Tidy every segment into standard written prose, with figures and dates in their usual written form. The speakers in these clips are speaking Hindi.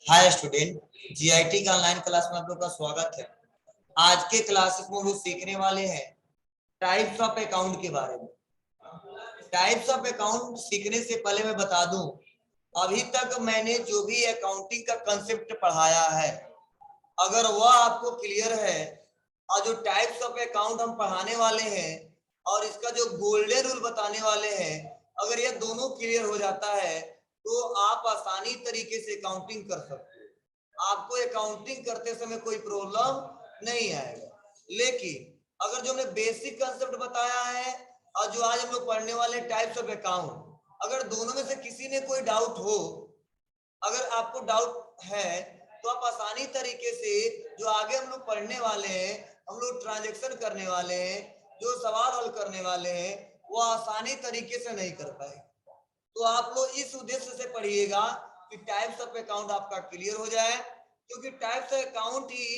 हाय स्टूडेंट, जीआईटी का ऑनलाइन क्लास में आप लोग का स्वागत है। आज के क्लासेस में हम लोग सीखने वाले हैं टाइप्स ऑफ अकाउंट के बारे में। टाइप्स ऑफ अकाउंट सीखने से पहले मैं बता दूं, अभी तक मैंने जो भी अकाउंटिंग का कंसेप्ट पढ़ाया है, अगर वह आपको क्लियर है और जो टाइप्स ऑफ अकाउंट हम पढ़ाने वाले हैं और इसका जो गोल्डन रूल बताने वाले हैं, अगर यह दोनों क्लियर हो जाता है तो आप आसानी तरीके से अकाउंटिंग कर सकते हो। आपको अकाउंटिंग करते समय कोई प्रॉब्लम नहीं आएगा। लेकिन अगर जो हमने बेसिक कंसेप्ट बताया है और जो आज हम लोग पढ़ने वाले टाइप्स ऑफ अकाउंट, अगर दोनों में से किसी ने कोई डाउट हो, अगर आपको डाउट है तो आप आसानी तरीके से जो आगे हम लोग पढ़ने वाले हैं, हम लोग ट्रांजैक्शन करने वाले हैं, जो सवाल हल करने वाले हैं, वो आसानी तरीके से नहीं कर पाए। तो आप लोग इस उद्देश्य से पढ़िएगा कि टाइप्स ऑफ अकाउंट आपका क्लियर हो जाए, क्योंकि टाइप्स ऑफ अकाउंट ही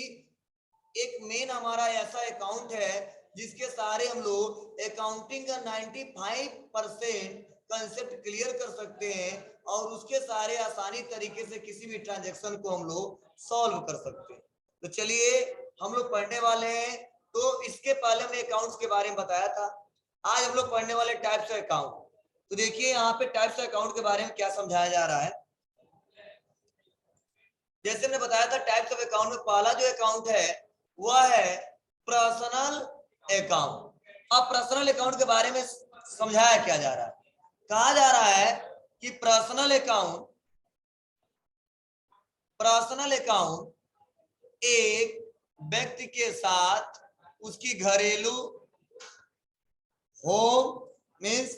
एक मेन हमारा ऐसा अकाउंट है जिसके सारे हम लोग अकाउंटिंग का 95% कंसेप्ट क्लियर कर सकते हैं और उसके सारे आसानी तरीके से किसी भी ट्रांजैक्शन को हम लोग सॉल्व कर सकते हैं। तो चलिए हम लोग पढ़ने वाले हैं। तो इसके पहले हमने अकाउंट्स के बारे में बताया था, आज हम लोग पढ़ने वाले टाइप्स ऑफ अकाउंट। तो देखिए यहाँ पे टाइप्स ऑफ अकाउंट के बारे में क्या समझाया जा रहा है। जैसे मैंने बताया था, टाइप्स ऑफ अकाउंट में पहला जो अकाउंट है वह है पर्सनल अकाउंट। अब पर्सनल अकाउंट के बारे में समझाया क्या जा रहा है, कहा जा रहा है कि पर्सनल अकाउंट एक व्यक्ति के साथ उसकी घरेलू होम मीन्स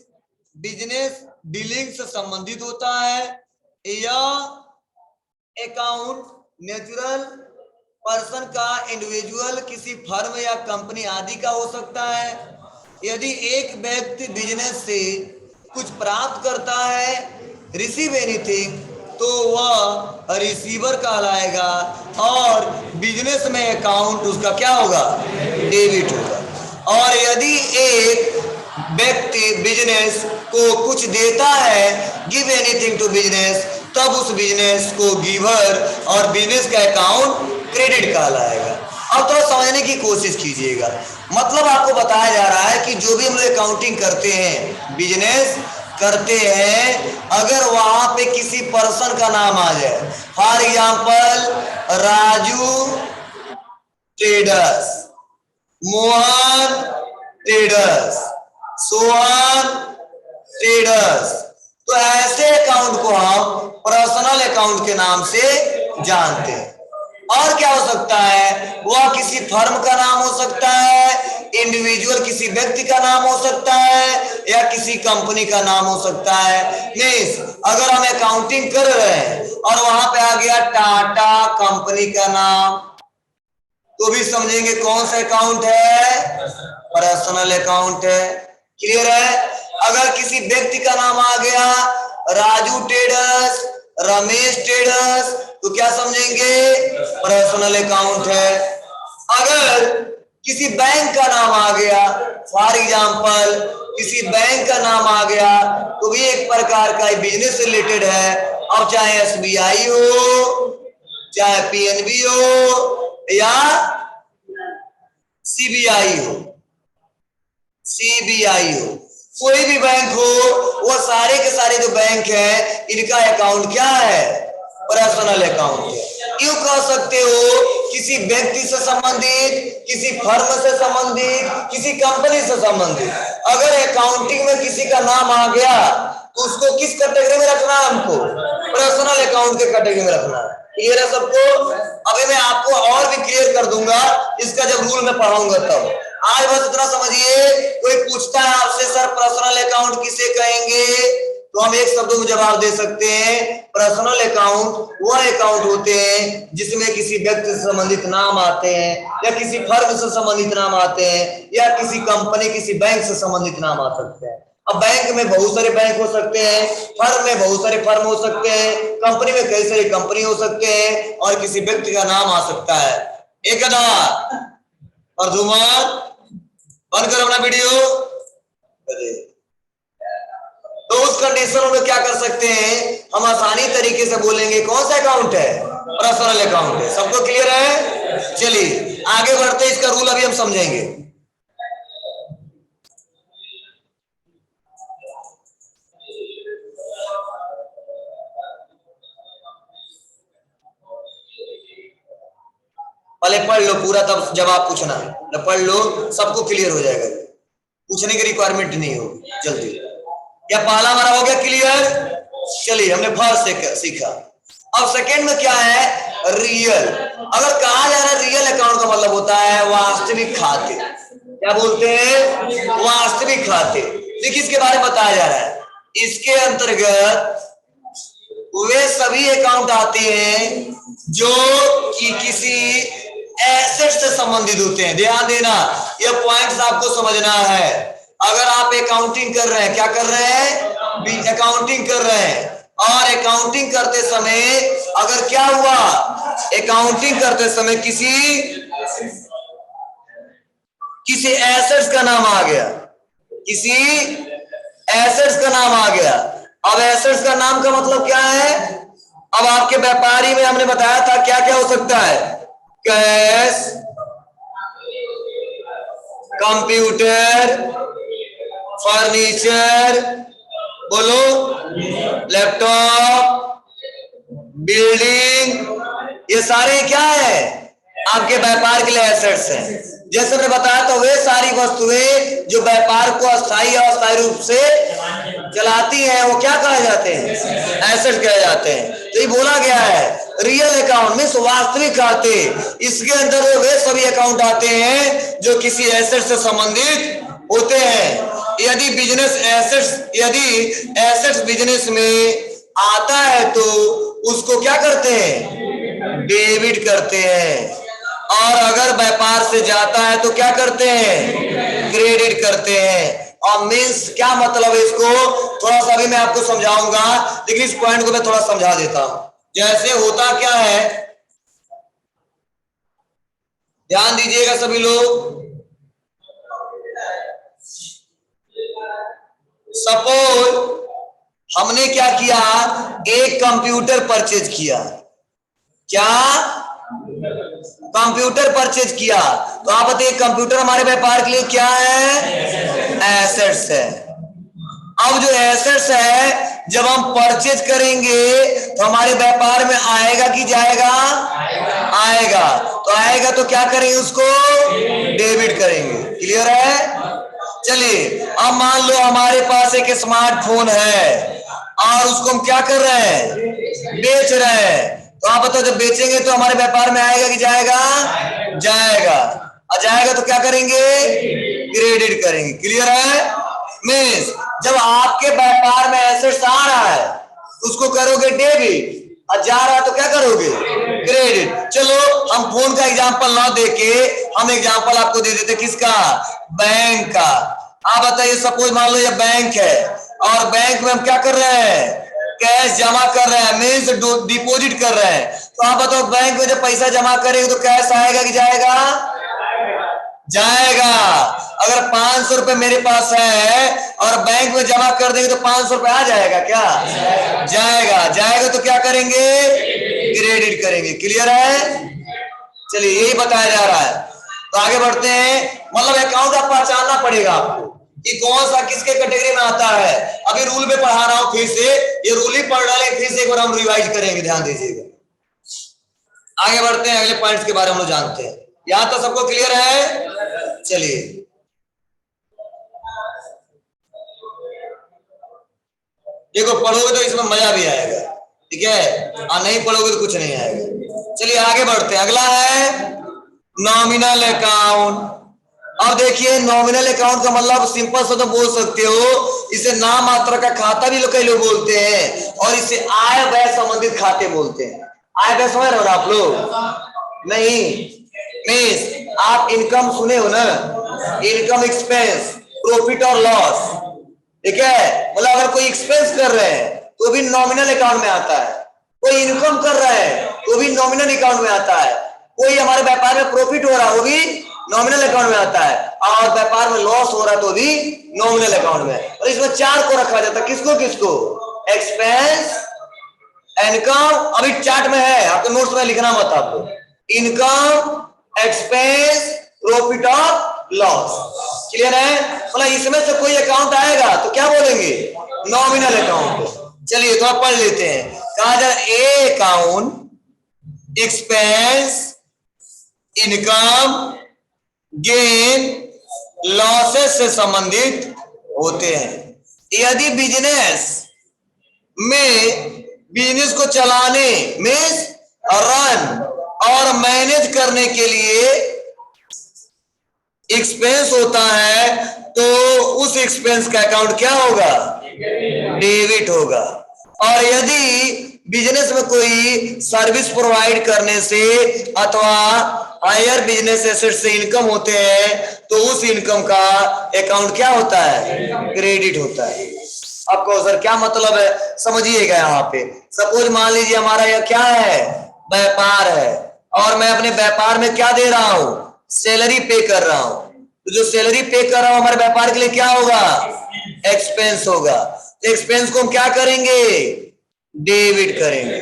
बिजनेस डीलिंग से संबंधित होता है। यह अकाउंट नेचुरल पर्सन का, इंडिविजुअल किसी फर्म या कंपनी आदि का हो सकता है। यदि एक व्यक्ति बिजनेस से कुछ प्राप्त करता है, रिसीव एनीथिंग, तो वह रिसीवर कहलाएगा और बिजनेस में अकाउंट उसका क्या होगा, डेबिट होगा। और यदि एक व्यक्ति बिजनेस को कुछ देता है, गिव एनीथिंग टू बिजनेस, तब उस बिजनेस को गिवर और बिजनेस का अकाउंट क्रेडिट कहलाएगा। अब तो समझने की कोशिश कीजिएगा, मतलब आपको बताया जा रहा है कि जो भी हम लोग अकाउंटिंग करते हैं, बिजनेस करते हैं, अगर वहां पे किसी पर्सन का नाम आ जाए, for example Raju traders, Mohan traders, Sohan traders, तो ऐसे अकाउंट को हम पर्सनल अकाउंट के नाम से जानते हैं। और क्या हो सकता है, वह किसी फर्म का नाम हो सकता है, इंडिविजुअल किसी व्यक्ति का नाम हो सकता है, या किसी कंपनी का नाम हो सकता है। मींस अगर हम अकाउंटिंग कर रहे हैं और वहां पे आ गया टाटा कंपनी का नाम, तो भी समझेंगे कौन सा अकाउंट है, पर्सनल अकाउंट है। क्लियर है। अगर किसी व्यक्ति का नाम आ गया राजू ट्रेडर्स, रमेश ट्रेडर्स, तो क्या समझेंगे, पर्सनल अकाउंट है। अगर किसी बैंक का नाम आ गया, फॉर एग्जांपल किसी बैंक का नाम आ गया, तो भी एक प्रकार का बिजनेस रिलेटेड है। अब चाहे एसबीआई हो, चाहे पीएनबी हो, या सीबीआई हो, कोई भी बैंक हो, वो सारे के सारे जो बैंक है, इनका अकाउंट क्या है, पर्सनल अकाउंट है। क्यों कह सकते हो, किसी व्यक्ति से संबंधित, किसी फर्म से संबंधित, किसी कंपनी से संबंधित, अगर अकाउंटिंग में किसी का नाम आ गया तो उसको किस कैटेगरी में रखना है, हमको पर्सनल अकाउंट के कैटेगरी में रखना है। क्लियर है सबको। अभी मैं आपको और भी क्लियर कर दूंगा इसका जब रूल में पढ़ाऊंगा तब। आज बस इतना समझिए, कोई पूछता है आपसे सर पर्सनल अकाउंट किसे कहेंगे, तो हम एक शब्दों में जवाब दे सकते हैं, पर्सनल अकाउंट वह अकाउंट होते हैं जिसमें किसी व्यक्ति से संबंधित नाम आते हैं, या किसी फर्म से संबंधित नाम आते हैं, या किसी कंपनी, किसी बैंक से संबंधित नाम आ सकते हैं। अब बैंक में बहुत सारे बैंक हो सकते हैं, फर्म में बहुत सारे फर्म हो सकते हैं, कंपनी में कई सारी कंपनी हो सकते हैं, और किसी व्यक्ति का नाम आ सकता है। एक और धुमान बंद करो अपना वीडियो। तो उस कंडीशन में क्या कर सकते हैं, हम आसानी तरीके से बोलेंगे कौन सा अकाउंट है, पर्सनल अकाउंट है। सबको क्लियर है? चलिए आगे बढ़ते हैं, इसका रूल अभी हम समझेंगे। पहले पढ़ लो पूरा, तब जवाब पूछना। पढ़ लो, सबको क्लियर हो जाएगा, पूछने की रिक्वायरमेंट नहीं होगी जल्दी। या पहला हमारा हो गया क्लियर? चलिए हमने फर्स्ट सीखा। अब सेकेंड में क्या है, रियल। अगर कहा जा रहा है रियल अकाउंट का मतलब होता है वास्तविक खाते। क्या बोलते हैं? वास्तविक खाते। देखिए इसके बारे में बताया जा रहा है, इसके अंतर्गत वे सभी अकाउंट आते हैं जो कि किसी एसेट से संबंधित होते हैं। ध्यान देना, ये पॉइंट्स आपको समझना है। अगर आप अकाउंटिंग कर रहे हैं, क्या कर रहे हैं? अकाउंटिंग कर रहे हैं, और अकाउंटिंग करते समय अगर क्या हुआ, अकाउंटिंग करते समय किसी एसेट्स का नाम आ गया, किसी एसेट्स का नाम आ गया। अब एसेट्स का नाम का मतलब क्या है? अब आपके व्यापारी में हमने बताया था क्या क्या हो सकता है, कैश, कंप्यूटर, फर्नीचर, बोलो, लैपटॉप, बिल्डिंग, ये सारे क्या है आपके व्यापार के लिए एसेट्स हैं। जैसे मैंने बताया तो वे सारी वस्तुएं जो व्यापार को अस्थायी और अस्थायी रूप से चलाती हैं वो क्या कहे जाते हैं, एसेट्स कहे जाते हैं। तो ये बोला गया है रियल अकाउंट में वास्तविक खाते, इसके अंदर वे सभी अकाउंट आते हैं जो किसी एसेट से संबंधित होते हैं। यदि एसेट्स बिजनेस में आता है तो उसको क्या करते हैं, डेबिट करते हैं, और अगर व्यापार से जाता है तो क्या करते हैं, क्रेडिट करते हैं। और मीन्स क्या मतलब है, इसको थोड़ा सा भी मैं आपको समझाऊंगा, लेकिन इस पॉइंट को मैं थोड़ा समझा देता हूं। जैसे होता क्या है, ध्यान दीजिएगा सभी लोग। सपोज हमने क्या किया, एक कंप्यूटर परचेज किया। क्या? कंप्यूटर परचेज किया। तो आप बताइए कंप्यूटर हमारे व्यापार के लिए क्या है, एसेट्स है। अब जो एसेट्स है जब हम परचेज करेंगे तो हमारे व्यापार में आएगा कि जाएगा, आएगा। तो आएगा तो क्या करेंगे, उसको डेबिट करेंगे। क्लियर है? चलिए अब मान लो हमारे पास एक स्मार्टफोन है और उसको हम क्या कर रहे हैं, बेच रहे हैं। तो आप बताओ जब बेचेंगे तो हमारे व्यापार में आएगा कि जाएगा, जाएगा। और जाएगा तो क्या करेंगे, क्रेडिट करेंगे। क्लियर है? मीन्स जब आपके व्यापार में एसेट्स आ रहा है उसको करोगे डेबिट, और जा रहा है तो क्या करोगे, क्रेडिट। चलो हम फोन का एग्जांपल ना देके हम एग्जांपल आपको दे देते, किसका, बैंक का। आप बताइए सपोज मान लो ये बैंक है और बैंक में हम क्या कर रहे हैं, कैश जमा कर रहे हैं, मीन्स डिपॉजिट कर रहे हैं। तो आप बताओ बैंक में जब पैसा जमा करेंगे तो कैश आएगा कि जाएगा, जाएगा। अगर 500 रुपए मेरे पास है और बैंक में जमा कर देंगे तो 500 रुपए आ जाएगा क्या, जाएगा। जाएगा तो क्या करेंगे, क्रेडिट करेंगे। क्लियर है? चलिए यही बताया जा रहा है। तो आगे बढ़ते हैं। मतलब अकाउंट आप पहचानना पड़ेगा आपको कि कौन सा किसके कैटेगरी में आता है। अभी रूल में पढ़ा रहा हूं, फिर से ये रूल ही पढ़ डाले, फिर से एक बार हम रिवाइज करेंगे, ध्यान दीजिएगा। आगे बढ़ते हैं, अगले पॉइंट्स के बारे में हम जानते हैं। यहां तो सबको क्लियर है? चलिए देखो, पढ़ोगे तो इसमें मजा भी आएगा, ठीक है, और नहीं पढ़ोगे तो कुछ नहीं आएगा। चलिए आगे बढ़ते हैं। अगला है नॉमिनल अकाउंट। अब देखिए नॉमिनल अकाउंट का मतलब सिंपल सा तो बोल सकते हो, इसे नाम मात्र का खाता भी कई लोग बोलते हैं, और इसे आय व्यय संबंधित खाते बोलते हैं। आय व्यय समझ रहे हो ना आप लोग? नहीं, मीन्स आप इनकम सुने हो ना, इनकम, एक्सपेंस, प्रॉफिट और लॉस, ठीक है। मतलब अगर कोई एक्सपेंस कर रहे हैं तो भी नॉमिनल अकाउंट में आता है, कोई इनकम कर रहा है तो भी नॉमिनल अकाउंट में आता है, कोई हमारे व्यापार में प्रॉफिट हो रहा है वो भी नॉमिनल अकाउंट में आता है, और व्यापार में लॉस हो रहा है तो भी नॉमिनल अकाउंट में। और इसमें 4 को रखा जाता है, किसको किसको, एक्सपेंस, इनकम, अभी चार्ट में है, आपको नोट्स में लिखना मत आपको, income, expense, profit of loss. Clear है? मतलब इसमें से कोई अकाउंट आएगा तो क्या बोलेंगे, नॉमिनल अकाउंट। चलिए तो आप पढ़ लेते हैं। कहा जाए ए account expense, income, gain, losses से संबंधित होते हैं। यदि बिजनेस को चलाने में, रन और मैनेज करने के लिए एक्सपेंस होता है तो उस एक्सपेंस का अकाउंट क्या होगा, डेबिट होगा। और यदि बिजनेस में कोई सर्विस प्रोवाइड करने से अथवा हायर बिजनेस एसेट से इनकम होते हैं तो उस इनकम का अकाउंट क्या होता है, क्रेडिट होता है। आपको सर क्या मतलब है, समझिएगा। यहाँ पे सपोज मान लीजिए हमारा यह क्या है, व्यापार है, और मैं अपने व्यापार में क्या दे रहा हूं, सैलरी पे कर रहा हूं, तो जो सैलरी पे कर रहा हूं हमारे व्यापार के लिए क्या होगा, एक्सपेंस होगा। एक्सपेंस को हम क्या करेंगे, डेबिट करेंगे।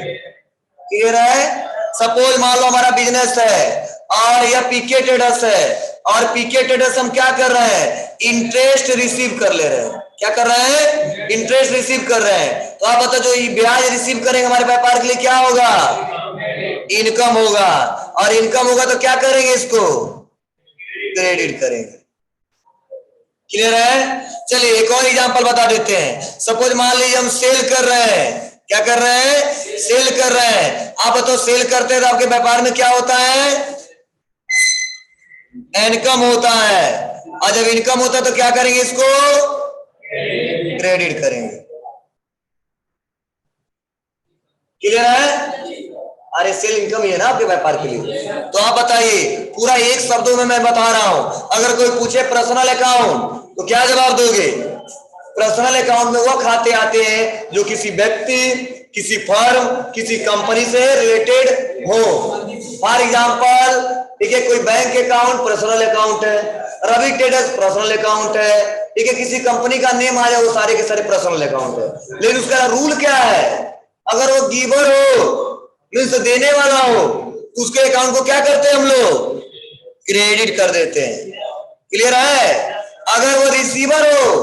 क्लियर है? सपोज मान लो हमारा बिजनेस है और यह पीके ट्रेडर्स है, और पीके ट्रेडर्स हम क्या कर रहे हैं, इंटरेस्ट रिसीव कर ले रहे हैं। क्या कर रहे हैं, इंटरेस्ट रिसीव कर रहे हैं। तो आप बताओ जो ब्याज रिसीव करेंगे हमारे व्यापार के लिए क्या होगा, इनकम होगा। और इनकम होगा तो क्या करेंगे, इसको क्रेडिट करेंगे। क्लियर है? चलिए एक और एग्जांपल बता देते हैं। सपोज मान लीजिए हम सेल कर रहे हैं, क्या कर रहे हैं, सेल कर रहे हैं। आप बताओ सेल करते हैं तो आपके व्यापार में क्या होता है, इनकम होता है। और जब इनकम होता है तो क्या करेंगे, इसको क्रेडिट करेंगे। क्लियर है? अरे सेल इनकम ही है ना आपके व्यापार के लिए। तो आप बताइए, पूरा एक शब्दों में मैं बता रहा हूं। अगर कोई पूछे पर्सनल अकाउंट तो क्या जवाब दोगे, पर्सनल अकाउंट में वो खाते आते हैं जो किसी व्यक्ति, किसी फर्म, किसी कंपनी से रिलेटेड हो। फॉर एग्जांपल, ठीक है, कोई बैंक अकाउंट पर्सनल अकाउंट है, रवि ट्रेडर्स पर्सनल अकाउंट है, ठीक है, किसी कंपनी का नेम आ जाए वो सारे के सारे पर्सनल अकाउंट है। लेकिन उसका रूल क्या है, अगर वो गिवर हो, मीन्स देने वाला हो, तो उसके अकाउंट को क्या करते हैं हम लोग, क्रेडिट कर देते हैं। क्लियर है? अगर वो रिसीवर हो,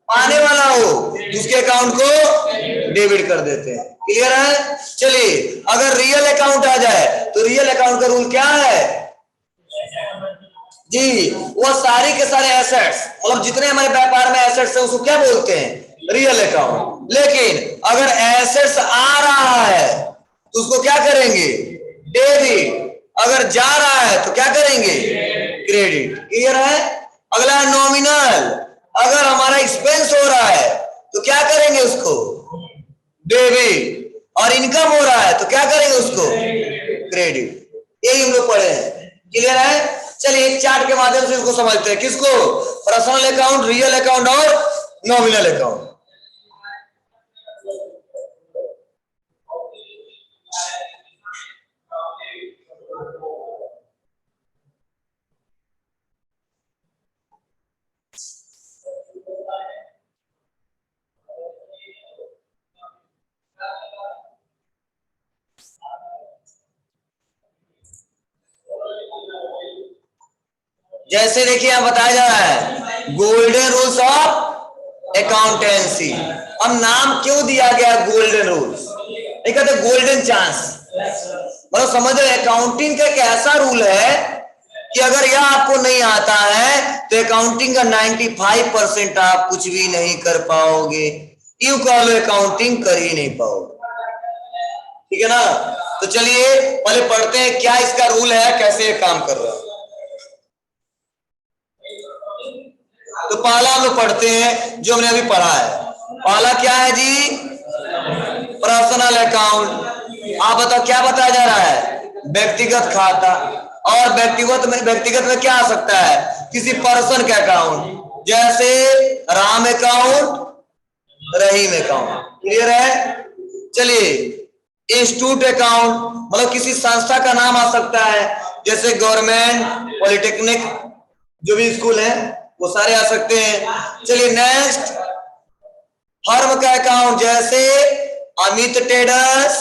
पाने वाला हो, तो उसके अकाउंट को डेबिट कर देते हैं। क्लियर है? चलिए अगर रियल अकाउंट आ जाए तो रियल अकाउंट का रूल क्या है जी, वो सारे के सारे एसेट्स, मतलब जितने हमारे व्यापार में एसेट्स है उसको क्या बोलते हैं, रियल अकाउंट। लेकिन अगर एसेट्स आ रहा है तो उसको क्या करेंगे, डेबिट। अगर जा रहा है तो क्या करेंगे, क्रेडिट। क्लियर है? अगला है नॉमिनल। अगर हमारा एक्सपेंस हो रहा है तो क्या करेंगे, उसको डेबिट। और इनकम हो रहा है तो क्या करेंगे, उसको क्रेडिट। यही हम लोग पढ़े हैं। क्लियर है? चलिए एक चार्ट के माध्यम से इसको समझते हैं। किसको, पर्सनल अकाउंट, रियल अकाउंट और नॉमिनल अकाउंट। जैसे देखिए यहां बताया जा रहा है गोल्डन रूल्स ऑफ अकाउंटेंसी। अब नाम क्यों दिया गया गोल्डन रूल्स, एक कहते गोल्डन चांस। मतलब समझ रहे, अकाउंटिंग का एक ऐसा रूल है कि अगर यह आपको नहीं आता है तो अकाउंटिंग का 95% आप कुछ भी नहीं कर पाओगे। यूं कह लो अकाउंटिंग कर ही नहीं पाओगे। ठीक है ना? तो चलिए पहले पढ़ते हैं क्या इसका रूल है, कैसे काम कर रहा है। तो पहला हम लोग पढ़ते हैं जो हमने अभी पढ़ा है। पहला क्या है जी, पर्सनल अकाउंट। आप बताओ क्या बताया जा रहा है, व्यक्तिगत खाता। और व्यक्तिगत में क्या आ सकता है, किसी पर्सन का अकाउंट, जैसे राम अकाउंट, रहीम अकाउंट। क्लियर है? चलिए इंस्टीट्यूट अकाउंट, मतलब किसी संस्था का नाम आ सकता है, जैसे गवर्नमेंट पॉलिटेक्निक जो भी स्कूल है वो सारे आ सकते हैं। चलिए नेक्स्ट, फर्म का अकाउंट, जैसे अमित ट्रेडर्स,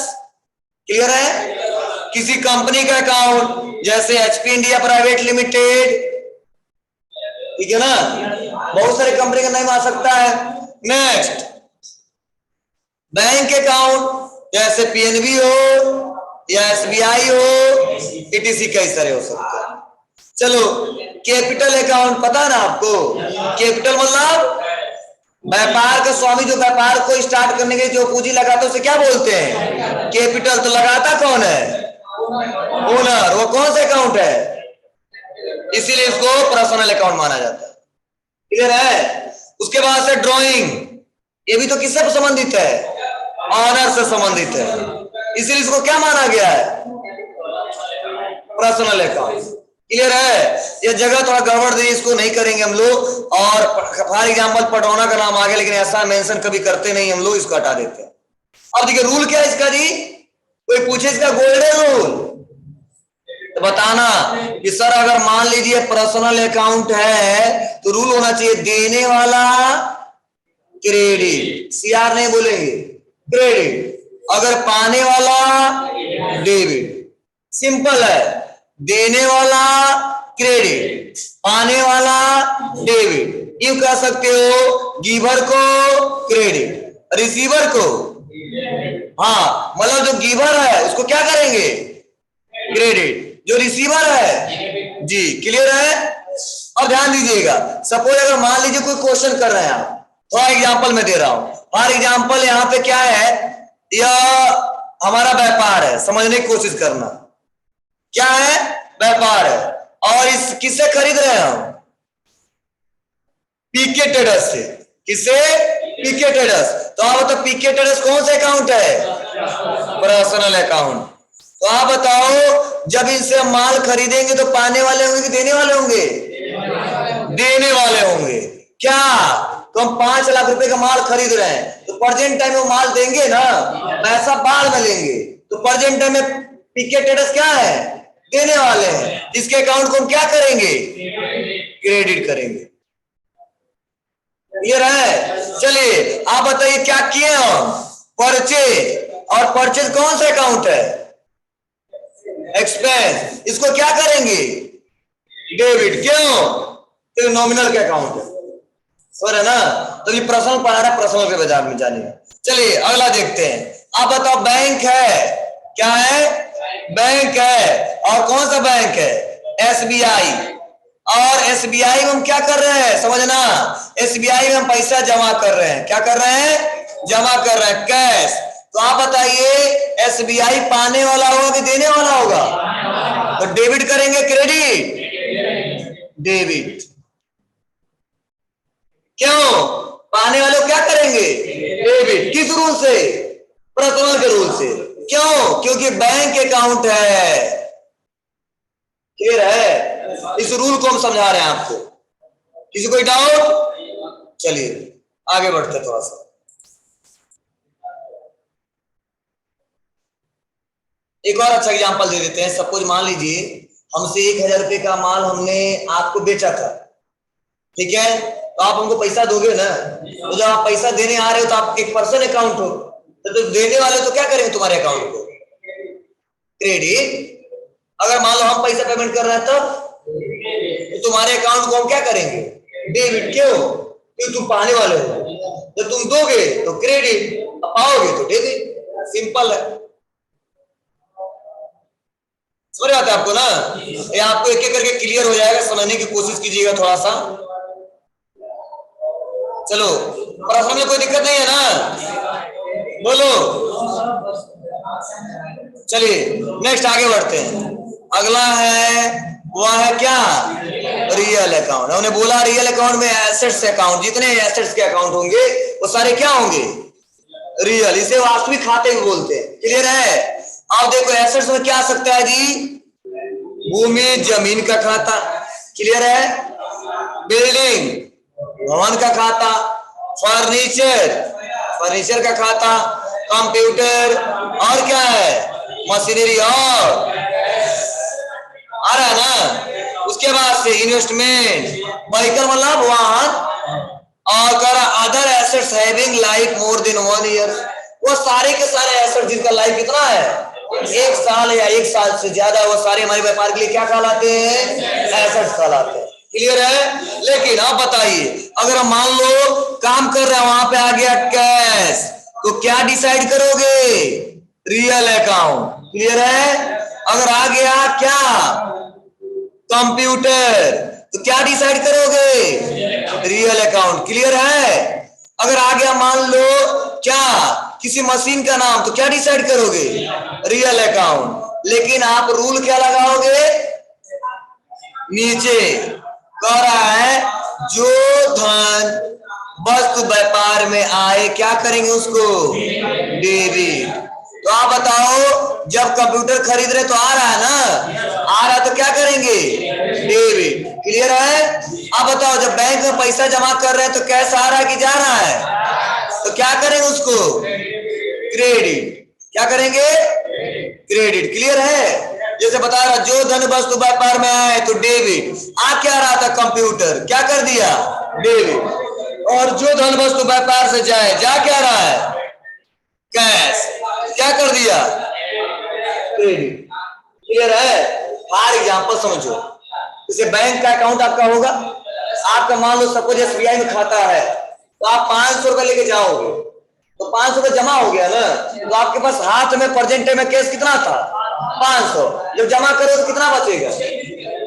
क्लियर है, किसी कंपनी का अकाउंट जैसे एचपी इंडिया प्राइवेट लिमिटेड, ठीक है ना, बहुत सारे कंपनी का नाम आ सकता है। नेक्स्ट, बैंक अकाउंट जैसे पीएनबी हो या एसबीआई हो, ईटीसी कई सारे हो सकते हैं। चलो, कैपिटल अकाउंट पता है ना आपको, कैपिटल मतलब व्यापार का स्वामी जो व्यापार को स्टार्ट करने के लिए जो पूंजी लगाता है उसे क्या बोलते हैं, कैपिटल। तो लगाता कौन है, ओनर। वो कौन सा अकाउंट है, इसीलिए इसको पर्सनल अकाउंट माना जाता है, क्लियर है। उसके बाद से ड्राइंग, ये भी तो किससे संबंधित है, ऑनर से संबंधित है, इसीलिए इसको क्या माना गया है, पर्सनल अकाउंट, क्लियर है। ये जगह थोड़ा गड़बड़ दी, इसको नहीं करेंगे हम लोग। और फॉर एग्जाम्पल पटौना का नाम आ गया, लेकिन ऐसा मेंशन कभी करते नहीं हम लोग, इसको हटा देते हैं। अब देखिए रूल क्या है इसका जी, कोई पूछे इसका गोल्डन रूल तो बताना कि सर अगर मान लीजिए पर्सनल अकाउंट है तो रूल होना चाहिए देने वाला क्रेडिट, सीआर नहीं बोलेंगे, क्रेडिट। अगर पाने वाला डेबिट, सिंपल है, देने वाला क्रेडिट, पाने वाला डेबिट। यूं कह सकते हो, गिवर को क्रेडिट, रिसीवर को, हाँ मतलब जो गिवर है उसको क्या करेंगे, क्रेडिट, जो रिसीवर है जी, क्लियर है। अब ध्यान दीजिएगा, सपोज अगर मान लीजिए कोई क्वेश्चन कर रहे हैं आप, थोड़ा एग्जांपल मैं दे रहा हूं। फॉर एग्जांपल यहाँ पे क्या है, यह हमारा व्यापार है, समझने की कोशिश करना, क्या है, व्यापार है, और इस किससे खरीद रहे हैं हम, पीके ट्रेडर्स से। किससे, पीके ट्रेडर्स। तो आप बताओ पीके ट्रेडर्स कौन सा अकाउंट है, पर्सनल अकाउंट। तो आप बताओ जब इनसे हम माल खरीदेंगे तो पाने वाले होंगे कि देने वाले होंगे, देने वाले होंगे। क्या, तो हम 5 लाख रुपए का माल खरीद रहे हैं तो प्रेजेंट टाइम में माल देंगे ना, पैसा बाद में लेंगे, तो प्रेजेंट टाइम में पीके ट्रेडर्स क्या है, देने वाले हैं। इसके अकाउंट को हम क्या करेंगे, क्रेडिट करेंगे, क्लियर है। चलिए आप बताइए क्या किए हम, परचेज, और परचेज कौन सा अकाउंट है, एक्सपेंस, इसको क्या करेंगे, डेबिट। क्यों, तो नॉमिनल के अकाउंट है, सर है ना। तो ये पर्सनल पढ़ा रहा है, पर्सनल के बाजार में जानिए। चलिए अगला देखते हैं। आप बताओ बैंक है, क्या है, बैंक है, और कौन सा बैंक है, एसबीआई। और एसबीआई में हम क्या कर रहे हैं, समझना, एसबीआई में हम पैसा जमा कर रहे हैं, क्या कर रहे हैं, जमा कर रहे हैं, कैश। तो आप बताइए एसबीआई पाने वाला होगा कि देने वाला होगा, तो डेबिट करेंगे, क्रेडिट, डेबिट। क्यों, पाने वाले को क्या करेंगे, डेबिट। किस रूल से, पर्सनल के रूल से। क्यों, क्योंकि बैंक अकाउंट है, क्लियर है। इस रूल को हम समझा रहे हैं आपको, किसी कोई डाउट। चलिए आगे बढ़ते थोड़ा सा। एक और अच्छा एग्जांपल दे देते हैं। सपोज मान लीजिए हमसे 1000 रुपए का माल हमने आपको बेचा था, ठीक है, तो आप हमको पैसा दोगे ना। तो जब आप पैसा देने आ रहे हो तो आप एक पर्सन अकाउंट हो, तो देने वाले तो क्या करेंगे, तुम्हारे अकाउंट को क्रेडिट। अगर मान लो हम पैसा पेमेंट कर रहे हैं तो तुम्हारे अकाउंट को हम क्या करेंगे, डेबिट। क्यों, क्योंकि तुम पाने वाले हो, जब तुम दोगे तो क्रेडिट, पाओगे तो डेबिट, सिंपल है। समझ आता है आपको ना, ये आपको एक एक करके क्लियर हो जाएगा, समझने की कोशिश कीजिएगा थोड़ा सा। चलो पर्सनल में कोई दिक्कत नहीं है ना, बोलो। चलिए नेक्स्ट आगे बढ़ते हैं। अगला है वह है क्या, रियल अकाउंट। हमने बोला रियल अकाउंट में एसेट्स अकाउंट, जितने एसेट्स के अकाउंट होंगे वो सारे क्या होंगे, रियल। इसे वास्तविक खाते भी बोलते हैं, क्लियर है। अब देखो एसेट्स में क्या आ सकता है जी, भूमि जमीन का खाता, क्लियर है, बिल्डिंग भवन का खाता, फर्नीचर का खाता, कंप्यूटर, और क्या है, मशीनरी, और आ रहा है ना। उसके बाद से इन्वेस्टमेंट, व्हीकल मतलब वाहन, और कर other assets having life more than 1 year, वो सारे के सारे एसेट जिनका लाइफ कितना है 1 साल या 1 साल से ज्यादा, वो सारे हमारे व्यापार के लिए क्या कहलाते हैं, एसेट्स कहलाते हैं। क्लियर है। लेकिन आप बताइए, अगर हम मान लो काम कर रहे हैं, वहां पे आ गया कैश, तो क्या डिसाइड करोगे, रियल अकाउंट। क्लियर है। अगर आ गया क्या कंप्यूटर, तो क्या डिसाइड करोगे, रियल अकाउंट। क्लियर है। अगर आ गया मान लो क्या किसी मशीन का नाम, तो क्या डिसाइड करोगे, रियल अकाउंट। लेकिन आप रूल क्या लगाओगे, नीचे कह रहा है जो धन वस्तु व्यापार में आए क्या करेंगे उसको, डेबिट। तो आप बताओ, जब कंप्यूटर खरीद रहे तो आ रहा है ना, आ रहा तो क्या करेंगे, डेबिट। क्लियर है। आप बताओ, जब बैंक में पैसा जमा कर रहे हैं तो कैश आ रहा है कि जा रहा है, तो क्या करेंगे उसको, क्रेडिट। क्या करेंगे, क्रेडिट। क्लियर है। जैसे बता रहा, जो धन वस्तु व्यापार में आए तो डेबिट, आ क्या रहा था कंप्यूटर, क्या कर दिया, डेबिट। और जो धन वस्तु व्यापार से जाए, जा क्या रहा है, कैश, क्या कर दिया, क्रेडिट। क्लियर है। फॉर एग्जांपल समझो, जैसे बैंक का अकाउंट आपका होगा, आपका मान लो सपोज एसबीआई में खाता है, तो आप 500 रुपए लेके जाओगे, तो 500 रुपए जमा हो गया ना, तो आपके पास हाथ में प्रेजेंट में कैश कितना था, 500। जब जमा करो तो कितना बचेगा,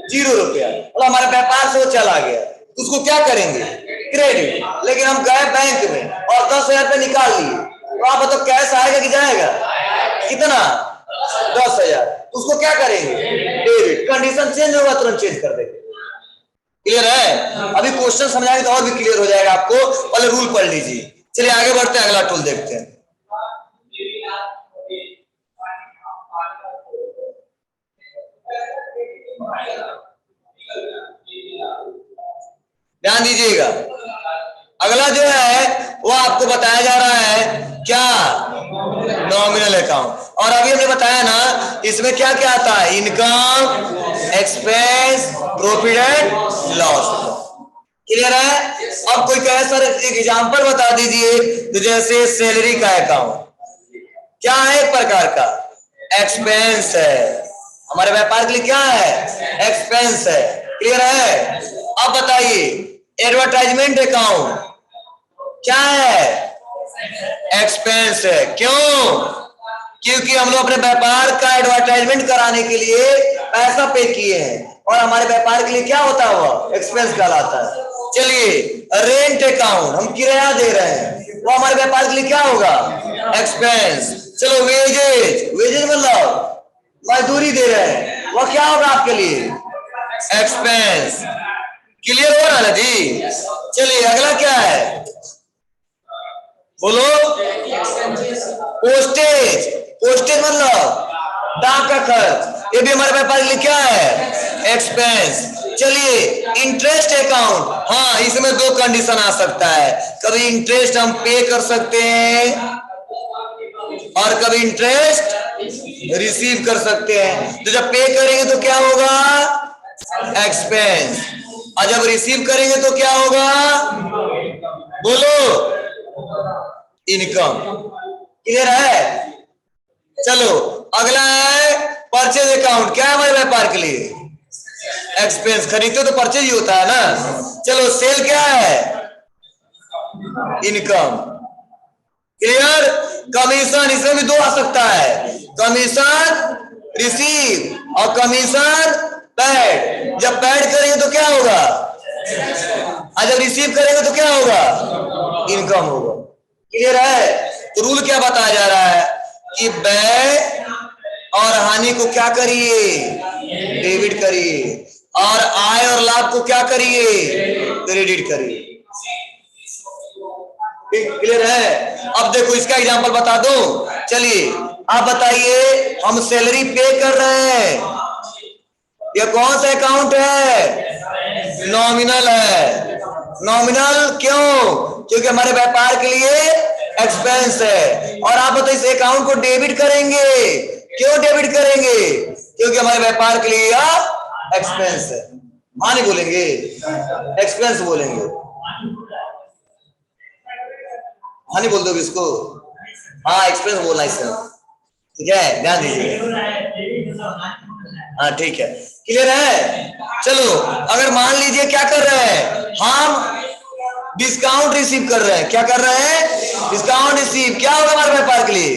0 रुपया। मतलब हमारे व्यापार से वो चला गया, तो उसको क्या करेंगे, क्रेडिट। लेकिन हम गए बैंक में और 10,000 रुपये निकाल लिए, तो आप बताओ कैश आएगा कि जाएगा, कितना, 10,000। उसको क्या करेंगे, डेबिट। कंडीशन चेंज होगा, तुरंत चेंज कर देंगे। क्लियर है। अभी क्वेश्चन समझाएंगे तो और भी क्लियर हो जाएगा आपको, पहले रूल पढ़ लीजिए। चलिए आगे बढ़ते हैं, अगला टूल देखते हैं। ध्यान दीजिएगा, अगला जो है वो आपको बताया जा रहा है क्या, नॉमिनल अकाउंट। और अभी हमने बताया ना, इसमें क्या क्या आता है, income, expense, profit and loss. Clear है। अब कोई कहे सर एक एग्जांपल बता दीजिए, तो जैसे सैलरी का अकाउंट क्या है, एक प्रकार का एक्सपेंस है, हमारे व्यापार के लिए क्या है, एक्सपेंस है। क्लियर है। अब बताइए एडवर्टाइजमेंट अकाउंट क्या है, एक्सपेंस है। क्यों, क्योंकि हम लोग अपने व्यापार का एडवर्टाइजमेंट कराने के लिए पैसा पे किए हैं, और हमारे व्यापार के लिए क्या होता है, वो एक्सपेंस कहलाता है। चलिए रेंट अकाउंट, हम किराया दे रहे हैं, वो हमारे व्यापार के लिए क्या होगा, एक्सपेंस। चलो वेजेज, वेजेज मतलब मजदूरी दे रहे हैं, वो क्या होगा आपके लिए, एक्सपेंस। क्लियर हो रहा है ना जी। चलिए अगला क्या है, बोलो, पोस्टेज। पोस्टेज मतलब डाक का खर्च, ये भी हमारे व्यापार के लिए क्या है, एक्सपेंस। चलिए इंटरेस्ट अकाउंट, हाँ इसमें 2 कंडीशन आ सकता है, कभी इंटरेस्ट हम पे कर सकते हैं और कभी इंटरेस्ट रिसीव कर सकते हैं। तो जब पे करेंगे तो क्या होगा, एक्सपेंस, और जब रिसीव करेंगे तो क्या होगा, बोलो, इनकम। क्लियर है। चलो अगला है परचेज अकाउंट, क्या है हमारे व्यापार के लिए, एक्सपेंस। खरीदते तो परचेज ही होता है ना। चलो सेल क्या है, इनकम। क्लियर। कमीशन, इसमें भी 2 आ सकता है, कमीशन रिसीव और कमीशन पेड। जब पेड करेंगे तो क्या होगा, और जब रिसीव करेंगे तो क्या होगा, इनकम होगा। क्लियर है। तो रूल क्या बताया जा रहा है कि व्यय और हानि को क्या करिए, डेबिट करिए, और आय और लाभ को क्या करिए, क्रेडिट करिए। क्लियर है। अब देखो इसका एग्जांपल बता दो। चलिए आप बताइए, हम सैलरी पे कर रहे हैं, ये कौन सा अकाउंट है, नॉमिनल है। नॉमिनल क्यों, क्योंकि हमारे व्यापार के लिए एक्सपेंस है। और आप बताइए इस अकाउंट को डेबिट करेंगे, क्यों डेबिट करेंगे, क्योंकि हमारे व्यापार के लिए यह एक्सपेंस है। हाँ नहीं बोलेंगे, एक्सपेंस बोलेंगे। हाँ नहीं बोल दोगे इसको, हाँ एक्सपेंस बोलना है इसका, ठीक है, ध्यान दीजिए। हाँ ठीक है, क्लियर है। चलो अगर मान लीजिए क्या कर रहे हैं हम, डिस्काउंट रिसीव कर रहे हैं, क्या कर रहे हैं, डिस्काउंट रिसीव, क्या होगा हमारे व्यापार के लिए,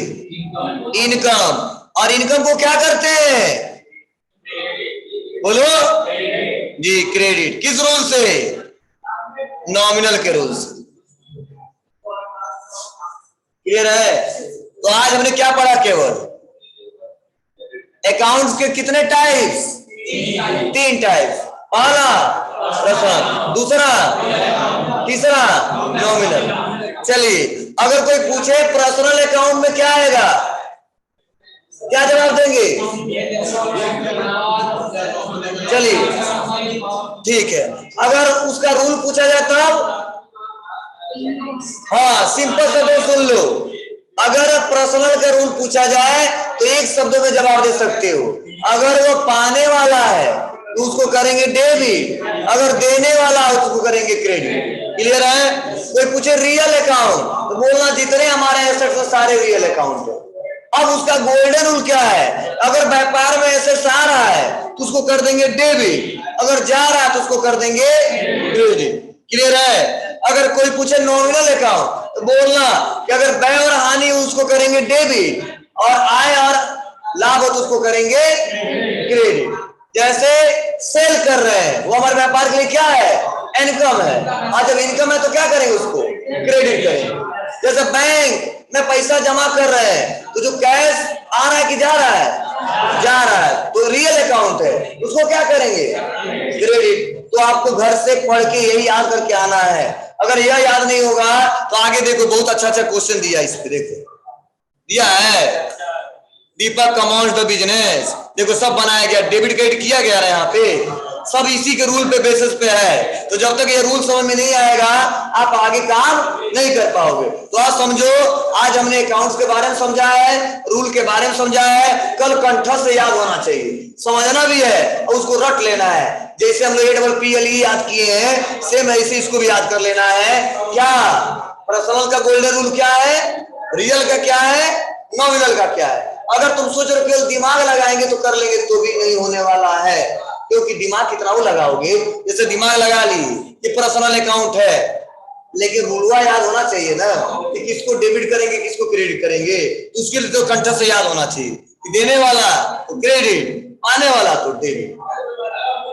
इनकम। और इनकम को क्या करते हैं, बोलो जी, क्रेडिट। किस रूल से, नॉमिनल के रूल से। क्लियर है। तो आज हमने क्या पढ़ा, केवल अकाउंट्स के कितने टाइप्स, 3 टाइप्स। पहला पर्सनल, दूसरा, तीसरा नॉमिनल। चलिए अगर कोई पूछे पर्सनल अकाउंट में क्या आएगा, क्या जवाब देंगे, चलिए ठीक है। अगर उसका रूल पूछा जाए तब, हाँ सिंपल शब्द सुन लो, अगर पर्सनल का रूल पूछा जाए तो एक शब्द में जवाब दे सकते हो। अगर वो पाने वाला है तो उसको करेंगे डेबिट, अगर देने वाला है तो उसको करेंगे क्रेडिट। क्लियर है। कोई पूछे रियल अकाउंट तो बोलना जितने हमारे एसेट्स हैं सारे रियल अकाउंट है। अब उसका गोल्डन रूल क्या है, अगर व्यापार में एसेट्स आ रहा है तो उसको कर देंगे डेबिट, अगर जा रहा है तो उसको कर देंगे क्रेडिट। क्लियर है। अगर कोई पूछे नॉमिनल अकाउंट तो बोलना कि अगर व्यय और हानि हो उसको करेंगे डेबिट, और आय और लाभ हो तो उसको करेंगे क्रेडिट। जैसे सेल कर रहे हैं वो हमारे व्यापार के लिए क्या है, इनकम है, और जब इनकम है तो क्या करेंगे, उसको क्रेडिट करेंगे। जैसे बैंक में पैसा जमा कर रहे हैं तो जो कैश आ रहा है कि जा रहा है, जा रहा है, तो रियल अकाउंट है, उसको क्या करेंगे, क्रेडिट। तो आपको घर से पढ़ के यही याद करके आना है। अगर यह याद नहीं होगा तो आगे देखो बहुत अच्छा अच्छा क्वेश्चन दिया इस पे, देखो दिया है, दीपक कमांड्स द बिजनेस, देखो सब बनाया गया, डेबिट क्रेडिट किया गया है यहाँ पे, सब इसी के रूल पे बेसिस पे है। तो जब तक ये रूल समझ में नहीं आएगा आप आगे काम नहीं कर पाओगे। तो आज समझो, आज हमने अकाउंट्स के बारे में समझा है, रूल के बारे में समझा है, कल कंठस्थ से याद होना चाहिए, समझना भी है और उसको रट लेना है। जैसे हम लोग APPLE याद किए हैं सेम ऐसे इसको भी याद कर लेना है। क्या पर्सनल का गोल्डन रूल क्या है, रियल का क्या है, नॉमिनल का क्या है। अगर तुम सोच रहे हो केवल दिमाग लगाएंगे तो कर लेंगे तो भी नहीं होने वाला है, क्योंकि दिमाग कितना वो लगाओगे। जैसे दिमाग लगा ली कि पर्सनल अकाउंट है, लेकिन रूलवा याद होना चाहिए ना कि किसको डेबिट करेंगे किसको क्रेडिट करेंगे। तो उसके लिए तो कंठस्थ से याद होना चाहिए कि देने वाला तो क्रेडिट, आने वाला तो डेबिट।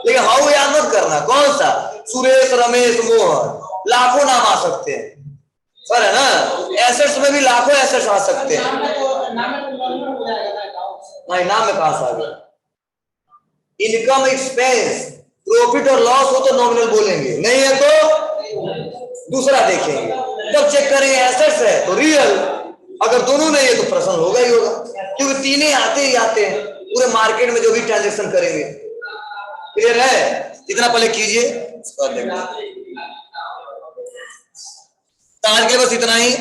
लेकिन हाउ याद मत करना, कौन सा, सुरेश रमेश मोहन, लाखों नाम आ सकते हैं सर, है ना। एसेट्स में भी लाखों एसेट्स आ सकते हैं, नहीं नाम में कहां से आ गया। इनकम एक्सपेंस प्रॉफिट और लॉस हो तो नॉमिनल बोलेंगे, नहीं है तो दूसरा देखेंगे, तब चेक करेंगे एसेट्स है तो रियल, अगर दोनों नहीं है तो पर्सनल होगा ही होगा, क्योंकि तीनों आते ही आते हैं पूरे मार्केट में जो भी ट्रांजेक्शन करेंगे। क्लियर है। इतना पहले कीजिए, आज के बस इतना ही।